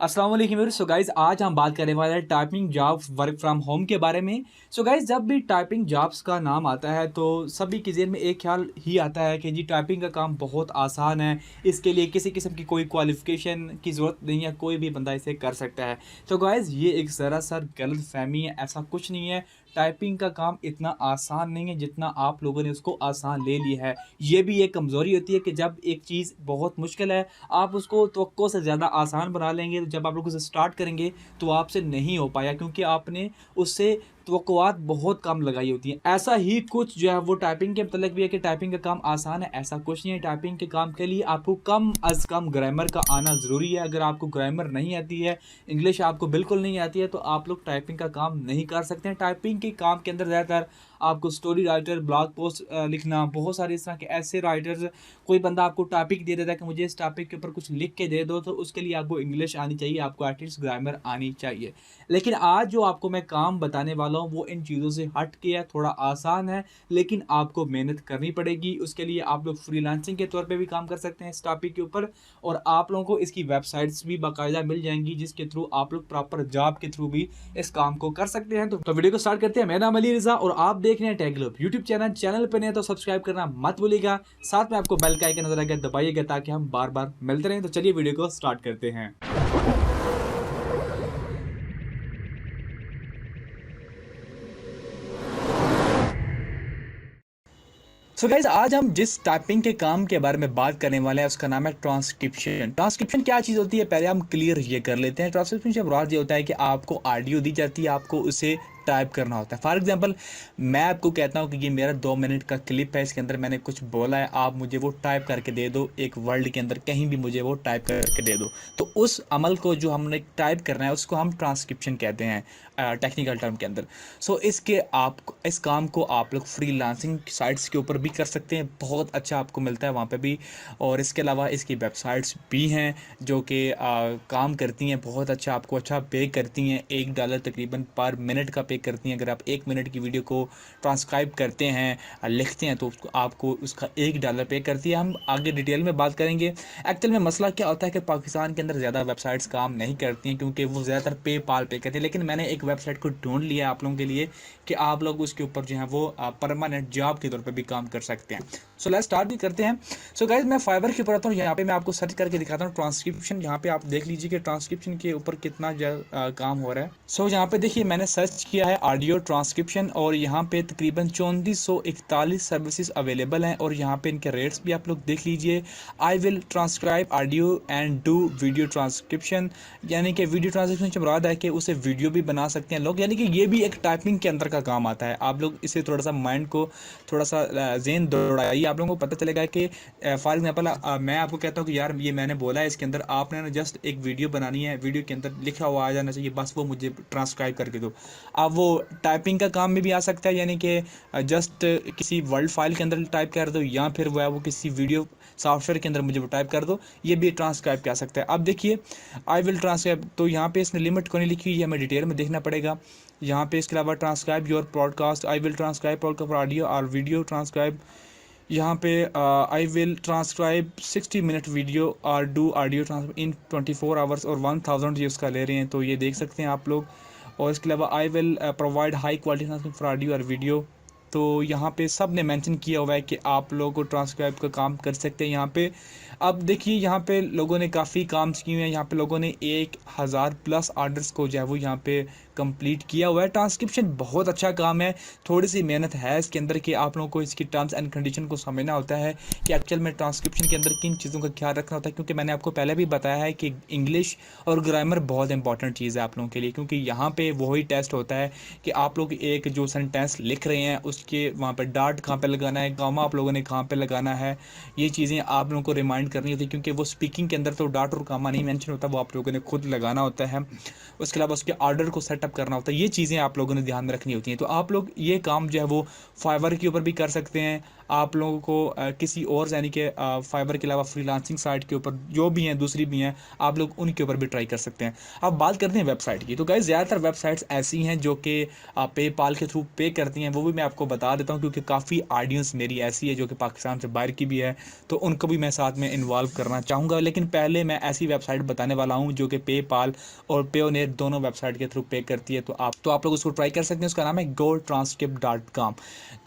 अस्सलाम वालेकुम। So guys आज हम बात करने वाले हैं typing jobs work from home के बारे में। सो गाइज़ जब भी टाइपिंग जॉब्स का नाम आता है तो सभी के ज़हन में एक ख्याल ही आता है कि जी टाइपिंग का काम बहुत आसान है। इसके लिए किसी किस्म की कोई क्वालिफ़िकेशन की ज़रूरत नहीं है, कोई भी बंदा इसे कर सकता है। तो गाइज़ ये एक ज़रा-सा गलतफ़हमी है, ऐसा कुछ नहीं है। टाइपिंग का काम इतना आसान नहीं है जितना आप लोगों ने उसको आसान ले लिया है। ये भी एक कमज़ोरी होती है कि जब एक चीज़ बहुत मुश्किल है आप उसको तवक्को से ज़्यादा आसान बना लेंगे, तो जब आप लोग उसे स्टार्ट करेंगे तो आपसे नहीं हो पाया क्योंकि आपने उससे तवक्कुआत बहुत कम लगाई होती हैं। ऐसा ही कुछ जो है वो टाइपिंग के मतलब भी है कि टाइपिंग का काम आसान है, ऐसा कुछ नहीं है। टाइपिंग के काम के लिए आपको कम अज़ कम ग्रामर का आना ज़रूरी है। अगर आपको ग्रामर नहीं आती है, इंग्लिश आपको बिल्कुल नहीं आती है, तो आप लोग टाइपिंग का काम नहीं कर सकते हैं। टाइपिंग के काम के अंदर ज़्यादातर आपको स्टोरी राइटर, ब्लॉग पोस्ट लिखना, बहुत सारे इस तरह के ऐसे राइटर्स, कोई बंदा आपको टॉपिक दे देता है कि मुझे इस टॉपिक के ऊपर कुछ लिख के दे दो, तो उसके लिए आपको इंग्लिश आनी चाहिए, आपको एटलीस्ट ग्रामर आनी चाहिए। लेकिन आज जो आपको मैं काम बताने वाला हूँ वो इन चीज़ों से हट के है, थोड़ा आसान है, लेकिन आपको मेहनत करनी पड़ेगी। उसके लिए आप लोग फ्रीलांसिंग के तौर पे भी काम कर सकते हैं इस टॉपिक के ऊपर, और आप लोगों को इसकी वेबसाइट्स भी बाकायदा मिल जाएंगी जिसके थ्रू आप लोग प्रॉपर जॉब के थ्रू भी इस काम को कर सकते हैं। तो वीडियो को स्टार्ट करते हैं। मेरा नाम अली रज़ा और आप देख रहे हैं टेक ग्लोब यूट्यूब चैनल पर नहीं तो सब्सक्राइब करना मत भूलिएगा। साथ में आपको बेल का आइकन नजर आएगा, दबाइएगा ताकि हम बार बार मिलते रहें। तो चलिए वीडियो को स्टार्ट करते हैं। सो गाइज आज हम जिस टाइपिंग के काम के बारे में बात करने वाले हैं उसका नाम है ट्रांसक्रिप्शन। ट्रांसक्रिप्शन क्या चीज़ होती है, पहले हम क्लियर ये कर लेते हैं। ट्रांसक्रिप्शन से मुराद ये होता है कि आपको ऑडियो दी जाती है, आपको उसे टाइप करना होता है। फॉर एग्जांपल मैं आपको कहता हूँ कि ये मेरा 2 मिनट का क्लिप है, इसके अंदर मैंने कुछ बोला है, आप मुझे वो टाइप करके दे दो, एक वर्ड के अंदर कहीं भी मुझे वो टाइप करके दे दो। तो उस अमल को जो हमने टाइप करना है उसको हम ट्रांसक्रिप्शन कहते हैं टेक्निकल टर्म के अंदर। सो इस काम को आप लोग फ्रीलांसिंग साइट्स के ऊपर भी कर सकते हैं, बहुत अच्छा आपको मिलता है वहाँ पे भी। और इसके अलावा इसकी वेबसाइट्स भी हैं जो कि काम करती हैं, बहुत अच्छा आपको अच्छा पे करती हैं। $1 तकरीबन पर मिनट का पे करती हैं। अगर आप 1 मिनट की वीडियो को ट्रांसक्राइब करते हैं, लिखते हैं, तो आपको उसका $1 पे करती है। हम आगे डिटेल में बात करेंगे। एक्चुअल में मसला क्या होता है कि पाकिस्तान के अंदर ज़्यादा वेबसाइट्स काम नहीं करती हैं क्योंकि वो ज़्यादातर पेपाल पे करती हैं। लेकिन मैंने एक वेबसाइट को ढूंढ लिया है आप लोगों के लिए कि आप लोग उसके ऊपर जो है वो परमानेंट जॉब के तौर पर भी काम कर सकते हैं। सो लेट्स स्टार्ट भी करते हैं। सो गाइज मैं फाइवर के ऊपर आता हूँ, यहाँ पे मैं आपको सर्च करके दिखाता हूँ ट्रांसक्रिप्शन। यहाँ पे आप देख लीजिए कि ट्रांसक्रिप्शन के ऊपर कितना काम हो रहा है। सो यहाँ पे देखिए मैंने सर्च किया है ऑडियो ट्रांसक्रिप्शन और यहाँ पे तकरीबन 3441 सर्विसेज अवेलेबल हैं और यहाँ पे इनके रेट्स भी आप लोग देख लीजिए। आई will transcribe audio and do video transcription, यानी कि वीडियो ट्रांसक्रिप्शन से मुराद है कि उसे वीडियो भी बना सकते हैं लोग, यानी कि ये भी एक टाइपिंग के अंदर का काम आता है। आप लोग इसे थोड़ा सा माइंड को थोड़ा सा जेन दौड़ाइए, आप लोगों को पता चलेगा कि फॉर एग्जांपल मैं आपको कहता हूँ कि यार ये मैंने बोला है, इसके अंदर आपने ना जस्ट एक वीडियो बनानी है, वीडियो के अंदर लिखा हुआ आ जाना चाहिए, बस वो मुझे ट्रांसक्राइब करके दो। अब वो टाइपिंग का काम में भी आ सकता है, यानी कि जस्ट किसी वर्ड फाइल के अंदर टाइप कर दो या फिर वो किसी वीडियो सॉफ्टवेयर के अंदर मुझे वो टाइप कर दो, ये भी ट्रांसक्राइब कर सकता है। अब देखिए आई विल ट्रांसक्राइब, तो यहाँ पे इसने लिमिट को नहीं लिखी हुई है, हमें डिटेल में देखना पड़ेगा। यहाँ पे इसके अलावा transcribe your podcast, I will transcribe podcast audio और वीडियो ट्रांसक्राइब। यहाँ पे I will transcribe 60 minute video और do audio transfer in 24 hours, और 1000 ये उसका ले रहे हैं, तो ये देख सकते हैं आप लोग। और इसके अलावा I will provide high quality transfer for audio और वीडियो। तो यहाँ पे सब ने मेंशन किया हुआ है कि आप लोगों को ट्रांसक्राइब का काम कर सकते हैं यहाँ पे। अब देखिए यहाँ पे लोगों ने काफ़ी काम किए हुए हैं, यहाँ पे लोगों ने 1000 प्लस ऑर्डर्स को जो है वो यहाँ पे कंप्लीट किया हुआ है। ट्रांसक्रिप्शन बहुत अच्छा काम है, थोड़ी सी मेहनत है इसके अंदर कि आप लोगों को इसकी टर्म्स एंड कंडीशन को समझना होता है कि एक्चुअल में ट्रांसक्रिप्शन के अंदर किन चीज़ों का ख्याल रखना होता है, क्योंकि मैंने आपको पहले भी बताया है कि इंग्लिश और ग्रामर बहुत इंपॉर्टेंट चीज़ है आप लोगों के लिए, क्योंकि यहाँ पे वही टेस्ट होता है कि आप लोग एक जो सेंटेंस लिख रहे हैं उसके वहाँ पर डॉट कहाँ पे लगाना है, कॉमा आप लोगों ने कहाँ पे लगाना है, ये चीज़ें आप लोगों को रिमाइंड करनी होती है, क्योंकि वो स्पीकिंग के अंदर तो डॉट और कॉमा नहीं मेंशन होता, वो आप लोगों ने खुद लगाना होता है। उसके अलावा उसके ऑर्डर को सेटअप करना होता है, ये चीज़ें आप लोगों ने ध्यान में रखनी होती हैं। तो आप लोग ये काम जो है वो फाइवर के ऊपर भी कर सकते हैं। आप लोगों को किसी और यानी कि फाइवर के अलावा फ्रीलांसिंग साइट के ऊपर जो भी हैं, दूसरी भी हैं, आप लोग उनके ऊपर भी ट्राई कर सकते हैं। अब बात करते हैं वेबसाइट की। तो गाइस ज़्यादातर वेबसाइट्स ऐसी हैं जो कि पेपाल के थ्रू पे करती हैं, वो भी मैं आपको बता देता हूँ, क्योंकि काफ़ी ऑडियंस मेरी ऐसी है जो कि पाकिस्तान से बाहर की भी है, तो उनको भी मैं साथ में इन्वॉल्व करना चाहूँगा। लेकिन पहले मैं ऐसी वेबसाइट बताने वाला हूँ जो कि पेपाल और पेयोनेयर दोनों वेबसाइट के थ्रू पे करती है, तो आप लोग उसको ट्राई कर सकते हैं। उसका नाम है gotranscript.com।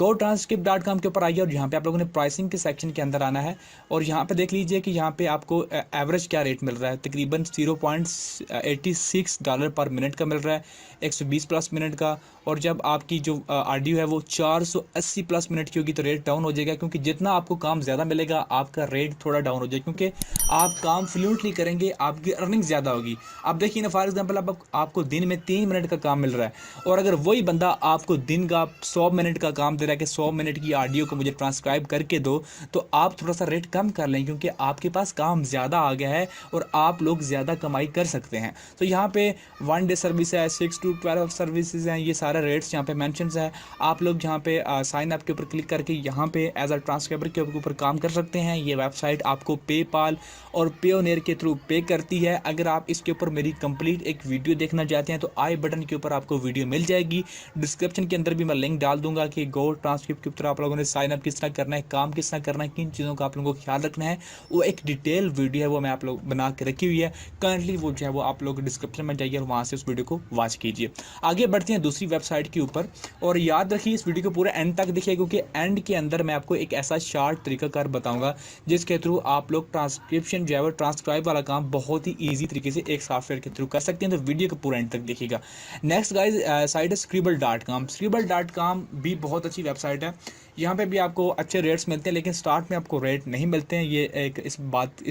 gotranscript.com के ऊपर आइए और यहाँ पे आप लोगों ने प्राइसिंग के सेक्शन के अंदर आना है और यहाँ पे देख लीजिए कि यहाँ पे आपको एवरेज क्या रेट मिल रहा है। तकरीबन $0.86 पर मिनट का मिल रहा है, 120 प्लस मिनट का। और जब आपकी जो ऑडियो है वो 480 प्लस मिनट की होगी तो रेट डाउन हो जाएगा, क्योंकि जितना आपको काम ज़्यादा मिलेगा आपका रेट थोड़ा डाउन हो जाएगा, क्योंकि आप काम फ्लुएंटली करेंगे, आपकी अर्निंग ज़्यादा होगी। अब देखिए ना, फॉर एग्जांपल अब आपको दिन में 3 मिनट का काम मिल रहा है, और अगर वही बंदा आपको दिन का 100 मिनट का काम दे रहा है कि 100 मिनट की ऑडियो को मुझे ट्रांसक्राइब करके दो, तो आप थोड़ा सा रेट कम कर लें, क्योंकि आपके पास काम ज़्यादा आ गया है और आप लोग ज़्यादा कमाई कर सकते हैं। तो यहाँ पे 1 डे सर्विस है, 6 to 12 सर्विसेज हैं, ये सारे रेट्स यहाँ पे मेंशंस है। आप लोग यहाँ पे साइन अप के ऊपर क्लिक करके यहाँ पे एज अ ट्रांसक्राइबर के ऊपर काम कर सकते हैं। ये वेबसाइट आपको पेपाल और पेयोनेयर के थ्रू पे करती है। अगर आप इसके ऊपर मेरी कंप्लीट एक वीडियो देखना चाहते हैं तो आई बटन के ऊपर आपको वीडियो मिल जाएगी। डिस्क्रिप्शन के अंदर भी मैं लिंक डाल दूंगा कि गो ट्रांसक्रिप्ट के ऊपर आप लोगों ने साइन अप किस तरह करना है, काम किस तरह करना है, किन चीज़ों का आप लोगों को ख्याल रखना है। वो एक डिटेल वीडियो है, वो मैं आप लोग बना के रखी हुई है करंटली, वो जो है वो आप लोग डिस्क्रिप्शन में जाइए और वहाँ से उस वीडियो को वॉच कीजिए। आगे बढ़ते हैं दूसरी वेबसाइट के ऊपर, और याद रखिए इस वीडियो को पूरा एंड तक देखिए, क्योंकि एंड के अंदर मैं आपको एक ऐसा शार्ट तरीकाकार बताऊंगा जिसके थ्रू आप लोग ट्रांसक्रिप्शन जो है वो ट्रांसक्राइब वाला काम बहुत ही ईजी तरीके से एक सॉफ्टवेयर के थ्रू कर सकते हैं। तो वीडियो को पूरा एंड तक देखिएगा। नेक्स्ट गाइज साइट है Scribble.com। Scribble.com भी बहुत अच्छी वेबसाइट है। यहाँ पे भी आपको अच्छे रेट्स मिलते हैं, लेकिन स्टार्ट में आपको रेट नहीं मिलते हैं। ये एक इस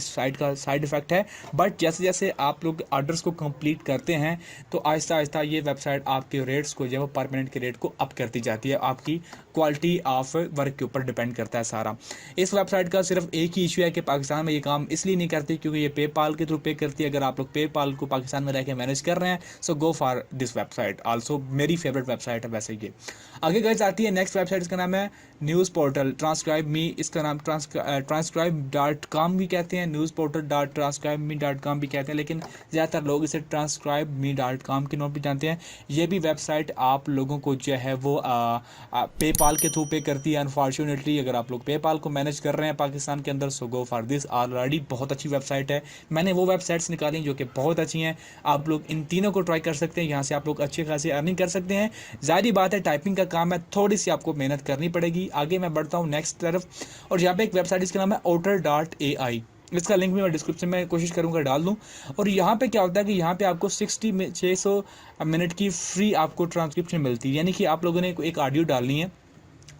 साइट का साइड इफेक्ट है। बट जैसे जैसे आप लोग ऑर्डर्स को कंप्लीट करते हैं तो आहिस्ता आहिस्ता ये वेबसाइट आपके रेट्स को जो है वो पर मिनट के रेट को अप करती जाती है। आपकी क्वालिटी ऑफ वर्क के ऊपर डिपेंड करता है सारा। इस वेबसाइट का सिर्फ एक ही इशू है कि पाकिस्तान में ये काम इसलिए नहीं करती क्योंकि ये पेपाल के थ्रू पे करती है। अगर आप लोग पेपाल को पाकिस्तान में रह के मैनेज कर रहे हैं so go for this website also. मेरी फेवरेट वेबसाइट है वैसे ये। आगे गाइस आती है नेक्स्ट वेबसाइट, इसका नाम है न्यूज़ पोर्टल ट्रांसक्राइब मी। इसका नाम transcribe.com भी कहते हैं, न्यूज़ पोर्टल transcribeme.com भी कहते हैं, लेकिन ज़्यादातर लोग इसे transcribeme.com के नाम पे जानते हैं। ये भी वेबसाइट आप लोगों को जो है वो पेपाल के थ्रू पे करती है। अनफॉर्चुनेटली अगर आप लोग पेपाल को मैनेज कर रहे हैं पाकिस्तान के अंदर सो गो फॉर दिस। ऑलरेडी बहुत अच्छी वेबसाइट है, मैंने वो वेबसाइट्स निकाली जो कि बहुत अच्छी हैं। आप लोग इन तीनों को ट्राई कर सकते हैं, यहाँ से आप लोग अच्छी खासी अर्निंग कर सकते हैं। जाहिर बात है टाइपिंग का काम है, थोड़ी सी आपको मेहनत करनी पड़ेगी। आगे मैं बढ़ता हूँ नेक्स्ट तरफ, और यहाँ पे एक वेबसाइट इसका नाम है otter.ai। इसका लिंक भी मैं डिस्क्रिप्शन में कोशिश करूँगा डाल दूँ। और यहाँ पे क्या होता है कि यहाँ पे आपको 600 मिनट की फ्री आपको ट्रांसक्रिप्शन मिलती है। यानी कि आप लोगों ने एक ऑडियो डालनी है,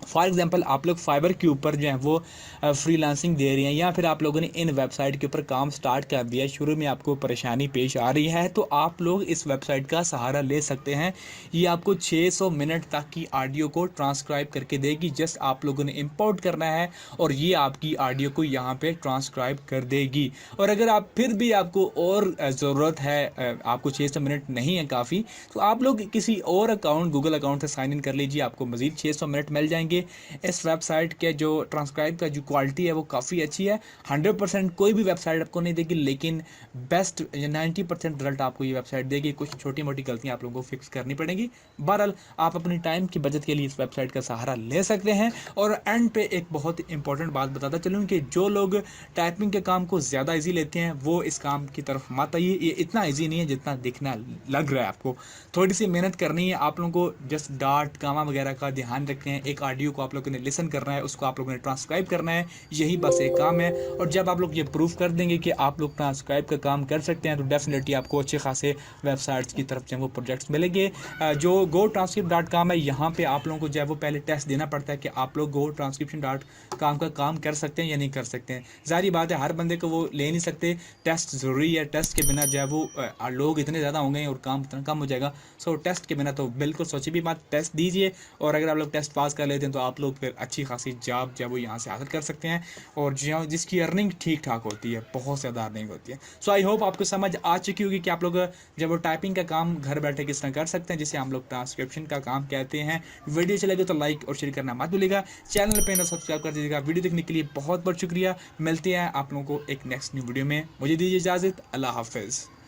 फॉर एग्जांपल आप लोग फाइबर के ऊपर जो है वो फ्रीलांसिंग दे रही हैं, या फिर आप लोगों ने इन वेबसाइट के ऊपर काम स्टार्ट कर दिया है, शुरू में आपको परेशानी पेश आ रही है, तो आप लोग इस वेबसाइट का सहारा ले सकते हैं। ये आपको 600 मिनट तक की ऑडियो को ट्रांसक्राइब करके देगी। जस्ट आप लोगों ने इंपोर्ट करना है और ये आपकी ऑडियो को यहाँ पे ट्रांसक्राइब कर देगी। और अगर आप फिर भी आपको और ज़रूरत है, आपको 600 मिनट नहीं है काफ़ी, तो आप लोग किसी और अकाउंट गूगल अकाउंट से साइन इन कर लीजिए, आपको मज़ीद 600 मिनट मिल जाएंगे। इस वेबसाइट के जो ट्रांसक्राइब का जो क्वालिटी है वो काफ़ी अच्छी है। 100% कोई भी वेबसाइट आपको नहीं देगी, लेकिन बेस्ट 90% रिजल्ट आपको ये वेबसाइट देगी। कुछ छोटी मोटी गलतियां आप लोगों को फिक्स करनी पड़ेगी। बहरहाल आप अपनी टाइम की बचत के लिए इस वेबसाइट का सहारा ले सकते हैं। और एंड पे एक बहुत इंपॉर्टेंट बात बताता चलूँ कि जो लोग टाइपिंग के काम को ज़्यादा ईजी लेते हैं वो इस काम की तरफ मत आइए। ये इतना ईजी नहीं है जितना दिखना लग रहा है। आपको थोड़ी सी मेहनत करनी है। आप लोगों को जस्ट डाट कामा वगैरह का ध्यान रखते हैं। एक ऑडियो को आप लोगों ने लिसन करना है, उसको आप लोगों ने ट्रांसक्राइब करना है, यही बस एक काम है। और जब आप लोग ये प्रूफ कर देंगे कि आप लोग ट्रांसक्राइब का काम कर सकते हैं तो डेफिनेटली आपको अच्छे खासे वेबसाइट्स की तरफ से वो प्रोजेक्ट्स मिलेंगे। जो gotranscript.com है, यहाँ पे आप लोगों को जो है वो पहले टेस्ट देना पड़ता है कि आप लोग gotranscription.com का काम कर सकते हैं या नहीं कर सकते हैं। जाहिर बात है हर बंदे को वो ले नहीं सकते, टेस्ट ज़रूरी है। टेस्ट के बिना जो है वो लोग इतने ज़्यादा होंगे और काम इतना कम हो जाएगा। सो टेस्ट के बिना तो बिल्कुल सोची भी बात, टेस्ट दीजिए। और अगर आप लोग टेस्ट पास कर लेते हैं तो आप लोग फिर अच्छी खासी जॉब जो है वो यहाँ से हासिल कर सकते हैं, और जिसकी अर्निंग ठीक ठाक होती है, बहुत ज़्यादा अर्निंग होती है। सो आई होप आपको समझ आ चुकी होगी कि आप लोग जब वो टाइपिंग का काम घर बैठे किस तरह कर सकते हैं, जिसे हम लोग ट्रांसक्रिप्शन का काम कहते हैं। वीडियो अच्छी लगे तो लाइक और शेयर करना मत भूलिएगा। चैनल पर ना सब्सक्राइब कर दीजिएगा। वीडियो देखने के लिए बहुत बहुत शुक्रिया। मिलते हैं आप लोगों को एक नेक्स्ट न्यू वीडियो में। मुझे दीजिए इजाज़त। अल्लाह हाफिज़।